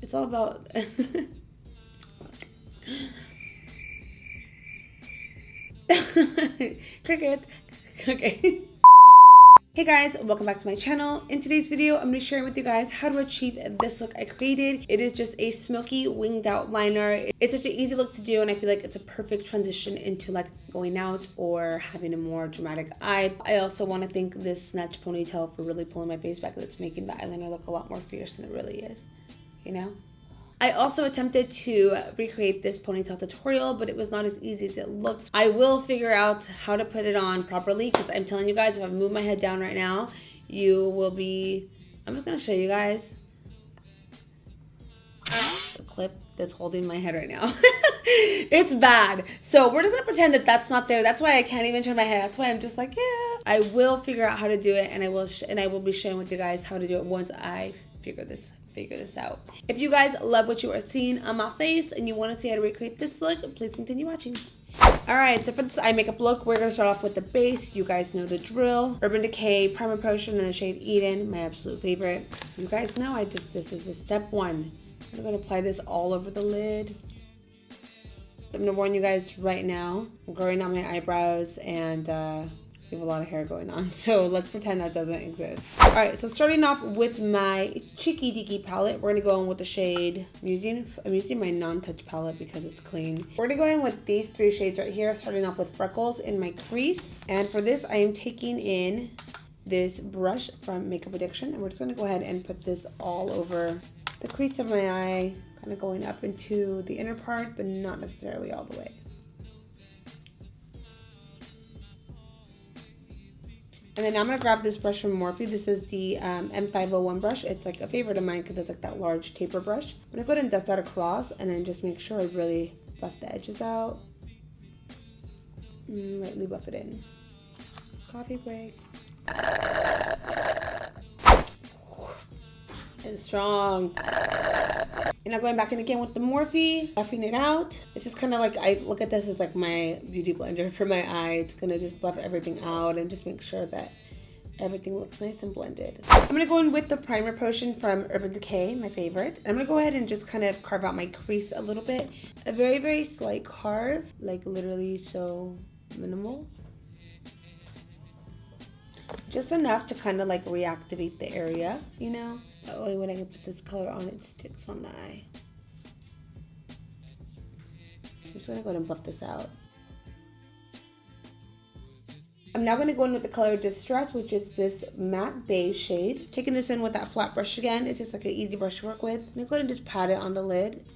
It's all about... Cricket. Okay. Hey guys, welcome back to my channel. In today's video, I'm going to be sharing with you guys how to achieve this look I created. It is just a smoky winged out liner. It's such an easy look to do, and I feel like it's a perfect transition into like going out or having a more dramatic eye. I also want to thank this snatch ponytail for really pulling my face back. It's making the eyeliner look a lot more fierce than it really is, you know? I also attempted to recreate this ponytail tutorial, but it was not as easy as it looked. I will figure out how to put it on properly, because I'm telling you guys, if I move my head down right now, you will be... I'm just going to show you guys the clip that's holding my head right now. It's bad. So we're just going to pretend that that's not there. That's why I can't even turn my head. That's why I'm just like, yeah. I will figure out how to do it, and I will be sharing with you guys how to do it once I figure this out. If you guys love what you are seeing on my face and you want to see how to recreate this look, please continue watching. Alright, so for this eye makeup look, we're going to start off with the base. You guys know the drill. Urban Decay Primer Potion in the shade Eden, my absolute favorite. You guys know this is the step one. I'm going to apply this all over the lid. I'm going to warn you guys right now, I'm growing out my eyebrows and we have a lot of hair going on, so let's pretend that doesn't exist. All right, so starting off with my CHIC-Y palette, we're gonna go in with the shade, I'm using my non-touch palette because it's clean. We're gonna go in with these three shades right here, starting off with Freckles in My Crease. And for this, I am taking in this brush from Makeup Addiction, and we're just gonna go ahead and put this all over the crease of my eye, kind of going up into the inner part, but not necessarily all the way. And then I'm going to grab this brush from Morphe. This is the M501 brush. It's like a favorite of mine because it's like that large taper brush. I'm going to go ahead and dust that across and then just make sure I really buff the edges out. And lightly buff it in. Coffee break. It's strong. And now going back in again with the Morphe, buffing it out. It's just kind of like, I look at this as like my beauty blender for my eye. It's gonna just buff everything out and just make sure that everything looks nice and blended. I'm gonna go in with the Primer Potion from Urban Decay, my favorite. I'm gonna go ahead and just kind of carve out my crease a little bit. A very, very slight carve, like literally so minimal. Just enough to kind of like reactivate the area, you know? That way when I can put this color on, it sticks on the eye. I'm just gonna go ahead and buff this out. I'm now gonna go in with the color Distress, which is this matte beige shade. Taking this in with that flat brush again. It's just like an easy brush to work with. I'm gonna go ahead and just pat it on the lid.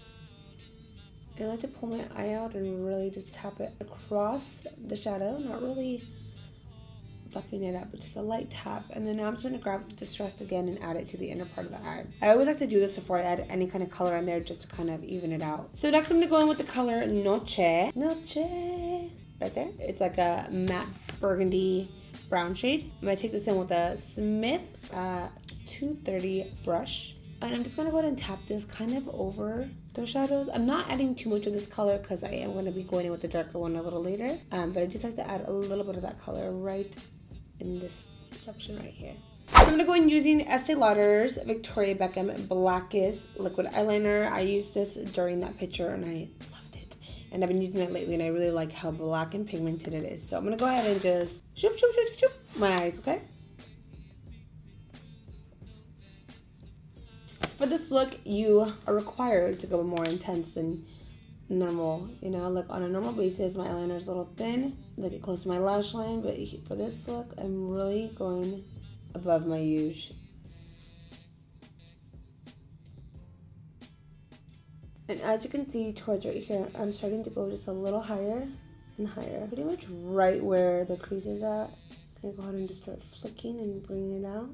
And I like to pull my eye out and really just tap it across the shadow, not really buffing it up, but just a light tap. And then now I'm just going to grab Distressed again and add it to the inner part of the eye. I always like to do this before I add any kind of color in there, just to kind of even it out. So next I'm going to go in with the color Noche. Right there. It's like a matte burgundy brown shade. I'm going to take this in with a Smith 230 brush. And I'm just going to go ahead and tap this kind of over those shadows. I'm not adding too much of this color because I am going to be going in with the darker one a little later. But I just like to add a little bit of that color right in this section right here. So I'm going to go in using Estee Lauder's Victoria Beckham Blackest liquid eyeliner. I used this during that picture and I loved it. And I've been using it lately and I really like how black and pigmented it is. So I'm going to go ahead and just shoop, shoop, shoop, shoop my eyes, okay? For this look, you are required to go more intense than normal, you know, like on a normal basis my eyeliner is a little thin, like it close to my lash line, but for this look I'm really going above my usual. And as you can see towards right here, I'm starting to go just a little higher and higher, pretty much right where the crease is at. I'm gonna go ahead and just start flicking and bringing it out.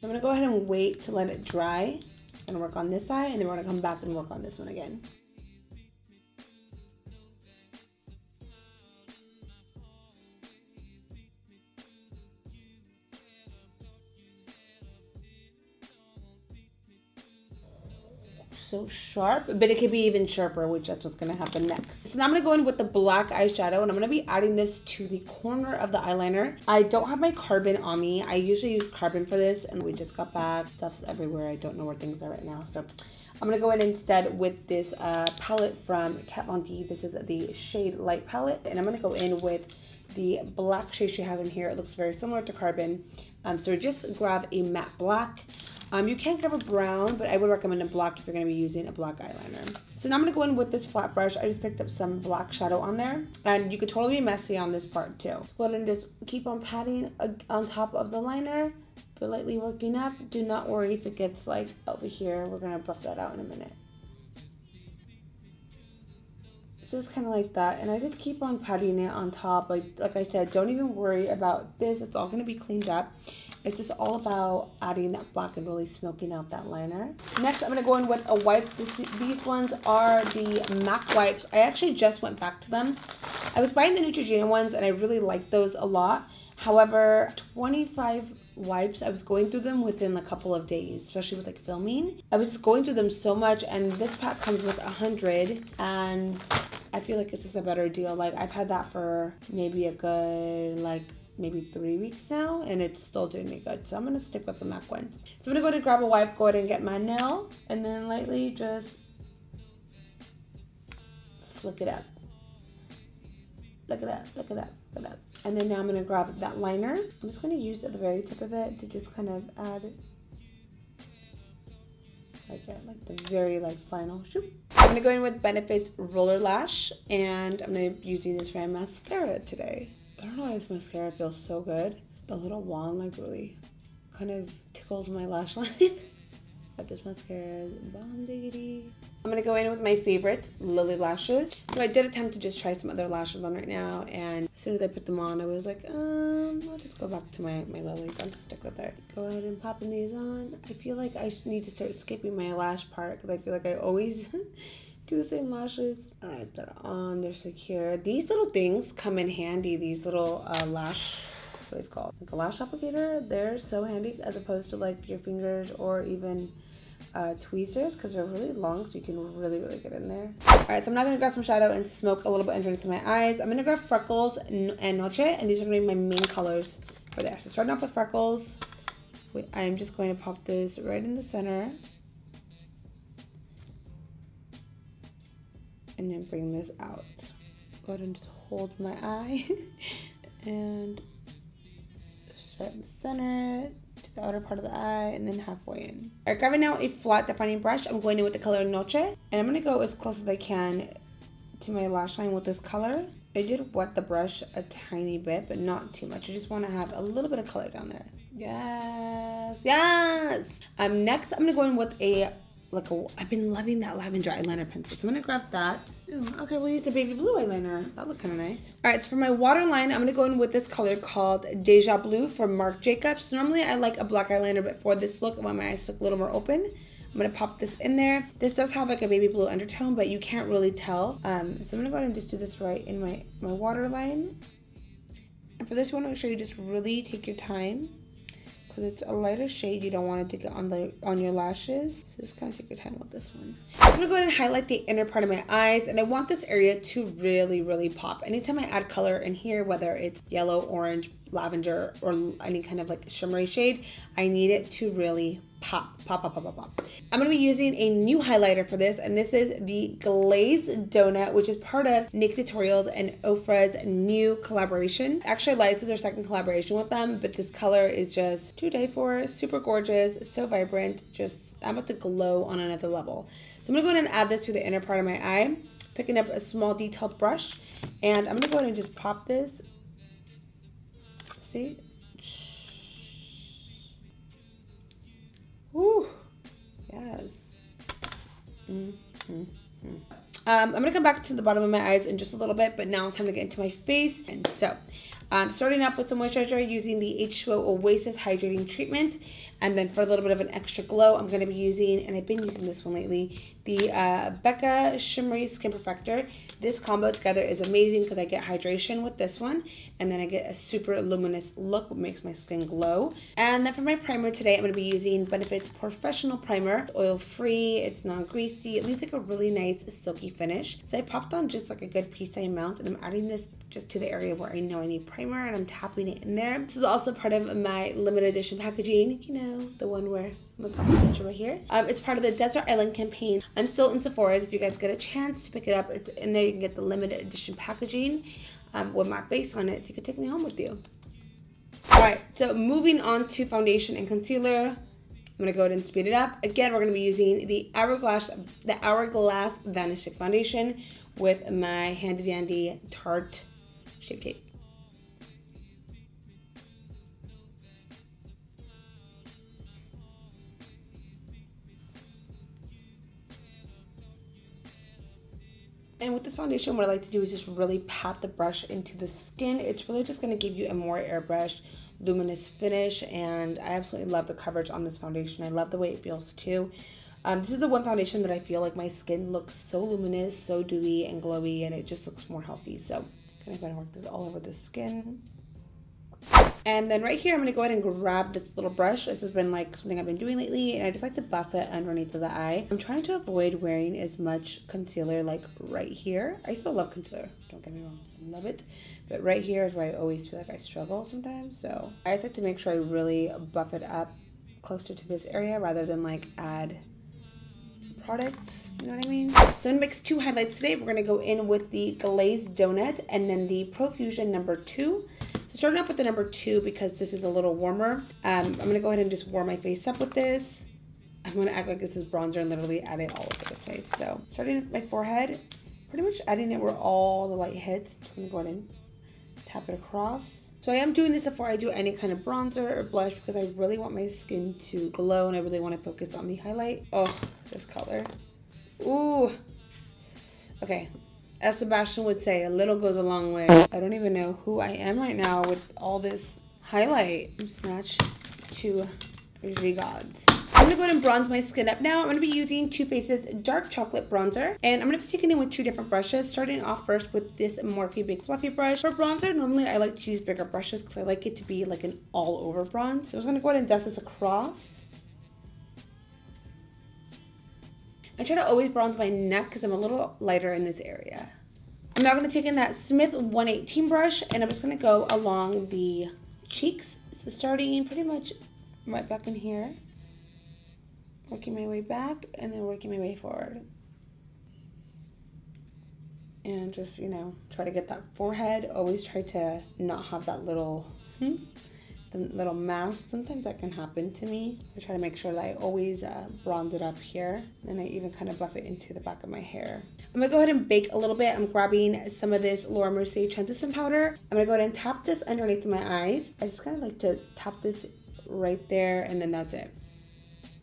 I'm going to go ahead and wait to let it dry and work on this side, and then we're going to come back and work on this one again. so sharp, but it could be even sharper, which that's what's gonna happen next. So now I'm gonna go in with the black eyeshadow, and I'm gonna be adding this to the corner of the eyeliner. I don't have my carbon on me. I usually use carbon for this, and we just got back. Stuff's everywhere. I don't know where things are right now, so I'm gonna go in instead with this palette from Kat Von D. This is the shade Light palette, and I'm gonna go in with the black shade she has in here. It looks very similar to carbon. So just grab a matte black. You can grab a brown, but I would recommend a black if you're going to be using a black eyeliner. So now I'm going to go in with this flat brush. I just picked up some black shadow on there, and you could totally be messy on this part too. So go ahead and just keep on patting on top of the liner, but lightly working up. Do not worry if it gets like over here. We're going to buff that out in a minute. So it's kind of like that, and I just keep on patting it on top. Like I said, don't even worry about this. It's all going to be cleaned up. It's just all about adding that black and really smoking out that liner. Next, I'm going to go in with a wipe. These ones are the MAC wipes. I actually just went back to them. I was buying the Neutrogena ones, and I really like those a lot. However, 25 wipes, I was going through them within a couple of days, especially with like filming. I was just going through them so much, and this pack comes with 100, and I feel like it's just a better deal. Like, I've had that for maybe a good maybe 3 weeks now, and it's still doing me good. So I'm gonna stick with the MAC ones. So I'm gonna go ahead and grab a wipe, go ahead and get my nail, and then lightly just flick it up. Look at that, look at that, look at that. And then now I'm gonna grab that liner. I'm just gonna use at the very tip of it to just kind of add like the very final shoot. I'm gonna go in with Benefit's Roller Lash, and I'm gonna be using this for my mascara today. I don't know why this mascara feels so good. The little wand really kind of tickles my lash line. But this mascara is bomb diggity. I'm gonna go in with my favorites, Lily lashes. So I did attempt to just try some other lashes on right now, and as soon as I put them on, I was like, I'll just go back to my Lilies. I'll just stick with it. Go ahead and popping these on. I feel like I need to start skipping my lash part, because I feel like I always do the same lashes. All right, they're on, they're secure. These little things come in handy, these little lash, what it's called, like a lash applicator. They're so handy as opposed to like your fingers or even tweezers, because they're really long, so you can really get in there. All right, so I'm now gonna grab some shadow and smoke a little bit underneath my eyes. I'm gonna grab Freckles and Noche, and these are gonna be my main colors for there. So starting off with Freckles, I'm just going to pop this right in the center, and then bring this out. Go ahead and just hold my eye and start in the center to the outer part of the eye, and then halfway in. All right, grabbing now a flat defining brush. I'm going in with the color Noche, and I'm gonna go as close as I can to my lash line with this color. I did wet the brush a tiny bit, but not too much. I just want to have a little bit of color down there. Yes, yes. Next, I'm gonna go in with I've been loving that lavender eyeliner pencil, so I'm gonna grab that. Ooh, okay, we'll use a baby blue eyeliner. That looked kind of nice. All right, so for my waterline, I'm gonna go in with this color called Deja Blue from Marc Jacobs. So normally I like a black eyeliner, but for this look, I want my eyes to look a little more open. I'm gonna pop this in there. This does have like a baby blue undertone, but you can't really tell. So I'm gonna go ahead and just do this right in my waterline. And for this, you wanna make sure you just really take your time, because it's a lighter shade. You don't want it to get on your lashes. So just kind of take your time with this one. I'm gonna go ahead and highlight the inner part of my eyes, and I want this area to really pop. Anytime I add color in here, whether it's yellow, orange, lavender, or any kind of like shimmery shade, I need it to really pop. I'm gonna be using a new highlighter for this, and this is the Glazed Donut, which is part of NYX Tutorials and Ofra's new collaboration. Actually, this is their second collaboration with them, but this color is just to die for. Super gorgeous, so vibrant, just I'm about to glow on another level. So I'm gonna go ahead and add this to the inner part of my eye, picking up a small detailed brush, and I'm gonna go ahead and just pop this. See? Woo! Yes. I'm gonna come back to the bottom of my eyes in just a little bit, but now it's time to get into my face. And so Starting off with some moisturizer using the H2O Oasis Hydrating Treatment. And then for a little bit of an extra glow, I'm going to be using, and I've been using this one lately, the Becca Shimmery Skin Perfector. This combo together is amazing because I get hydration with this one, and then I get a super luminous look, what makes my skin glow. And then for my primer today, I'm going to be using Benefit's Professional Primer. Oil-free, it's non-greasy, it leaves like a really nice silky finish. So I popped on just like a good piece amount, and I'm adding this just to the area where I know I need primer, and I'm tapping it in there. This is also part of my limited edition packaging, you know, the one where I'm gonna pop a picture right here. It's part of the Desert Island campaign. I'm still in Sephora's. If you guys get a chance to pick it up, it's in there. You can get the limited edition packaging with my face on it, so you can take me home with you. Alright, so moving on to foundation and concealer. I'm gonna go ahead and speed it up. Again, we're gonna be using the Hourglass Vanish Stick Foundation with my handy dandy Tarte Shape Tape. And with this foundation, what I like to do is just really pat the brush into the skin. It's really just going to give you a more airbrushed, luminous finish, and I absolutely love the coverage on this foundation. I love the way it feels too. This is the one foundation that I feel like my skin looks so luminous, so dewy and glowy, and it just looks more healthy. So I'm going to work this all over the skin. And then right here, I'm going to go ahead and grab this little brush. This has been like something I've been doing lately, and I just like to buff it underneath of the eye. I'm trying to avoid wearing as much concealer like right here. I still love concealer, don't get me wrong, I love it. But right here is where I always feel like I struggle sometimes. So I just like to make sure I really buff it up closer to this area rather than like add product, you know what I mean? So I'm gonna mix two highlights today. We're gonna go in with the Glazed Donut and then the Profusion #2. So starting off with the #2 because this is a little warmer. I'm gonna go ahead and just warm my face up with this. I'm gonna act like this is bronzer and literally add it all over the place. So starting with my forehead, pretty much adding it where all the light hits. I'm just gonna go ahead and tap it across. So I am doing this before I do any kind of bronzer or blush because I really want my skin to glow and I really want to focus on the highlight. Oh, this color. Ooh. Okay. As Sebastian would say, a little goes a long way. I don't even know who I am right now with all this highlight. Snatch to regards. I'm gonna go ahead and bronze my skin up now. I'm gonna be using Too Faced's Dark Chocolate Bronzer. And I'm gonna be taking it with two different brushes, starting off first with this Morphe Big Fluffy brush. For bronzer, normally I like to use bigger brushes because I like it to be like an all-over bronze. So I'm just gonna go ahead and dust this across. I try to always bronze my neck because I'm a little lighter in this area. I'm now gonna take in that Smith 118 brush and I'm just gonna go along the cheeks. So starting pretty much right back in here. Working my way back and then working my way forward. And just, you know, try to get that forehead. Always try to not have that little, little mask. Sometimes that can happen to me. I try to make sure that I always bronze it up here. And I even kind of buff it into the back of my hair. I'm gonna go ahead and bake a little bit. I'm grabbing some of this Laura Mercier translucent powder. I'm gonna go ahead and tap this underneath my eyes. I just kind of like to tap this right there and then that's it.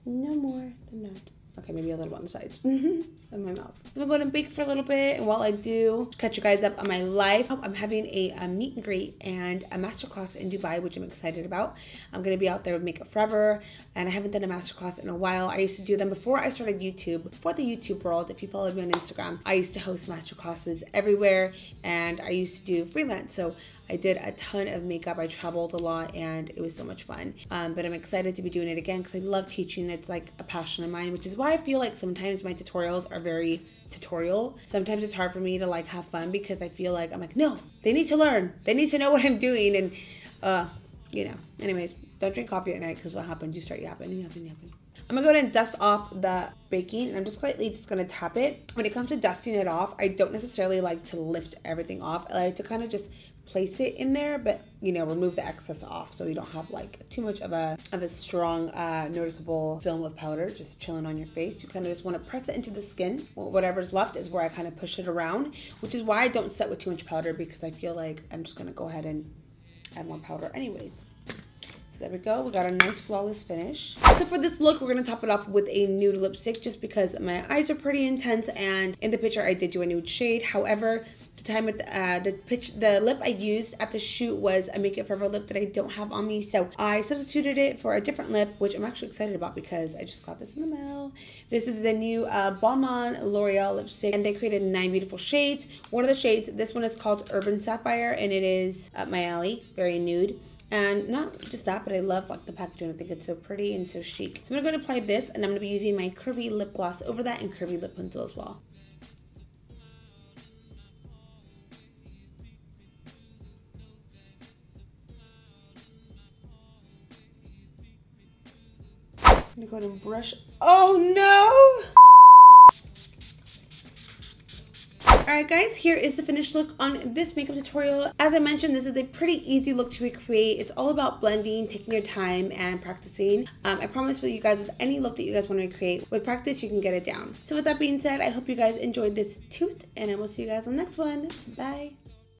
No more than that. Okay, maybe a little on the sides of my mouth. I'm gonna go ahead and bake for a little bit, and while I do, catch you guys up on my life. I'm having a meet and greet and a masterclass in Dubai, which I'm excited about. I'm gonna be out there with Makeup Forever, and I haven't done a masterclass in a while. I used to do them before I started YouTube, before the YouTube world. If you followed me on Instagram, I used to host masterclasses everywhere, and I used to do freelance. So I did a ton of makeup. I traveled a lot and it was so much fun. But I'm excited to be doing it again because I love teaching. It's like a passion of mine, which is why I feel like sometimes my tutorials are very tutorial. Sometimes it's hard for me to like have fun because I feel like I'm like, no, they need to learn. They need to know what I'm doing. And you know, anyways, don't drink coffee at night because what happens? You start yapping. I'm gonna go ahead and dust off the baking and I'm just lightly just gonna tap it. When it comes to dusting it off, I don't necessarily like to lift everything off. I like to kind of just place it in there, but you know, remove the excess off so you don't have like too much of a strong noticeable film of powder just chilling on your face. You kind of just want to press it into the skin. Whatever's left is where I kind of push it around, which is why I don't set with too much powder because I feel like I'm just gonna go ahead and add more powder anyways. So there we go, we got a nice flawless finish. So for this look, we're gonna top it off with a nude lipstick just because my eyes are pretty intense and in the picture I did do a nude shade. However, the time with the lip I used at the shoot was a Make It Forever lip that I don't have on me, so I substituted it for a different lip, which I'm actually excited about because I just got this in the mail. This is the new BALMIN L'Oreal lipstick, and they created 9 beautiful shades. One of the shades, this one is called Urban Sapphire, and it is up my alley, very nude. And not just that, but I love like the packaging. I think it's so pretty and so chic. So I'm gonna go and apply this, and I'm gonna be using my CURVII lip gloss over that and CURVII lip pencil as well. I'm gonna go ahead and brush. Oh no! Alright guys, here is the finished look on this makeup tutorial. As I mentioned, this is a pretty easy look to recreate. It's all about blending, taking your time, and practicing. I promise for you guys, with any look that you guys want to recreate, with practice you can get it down. So with that being said, I hope you guys enjoyed this toot, and I will see you guys on the next one. Bye!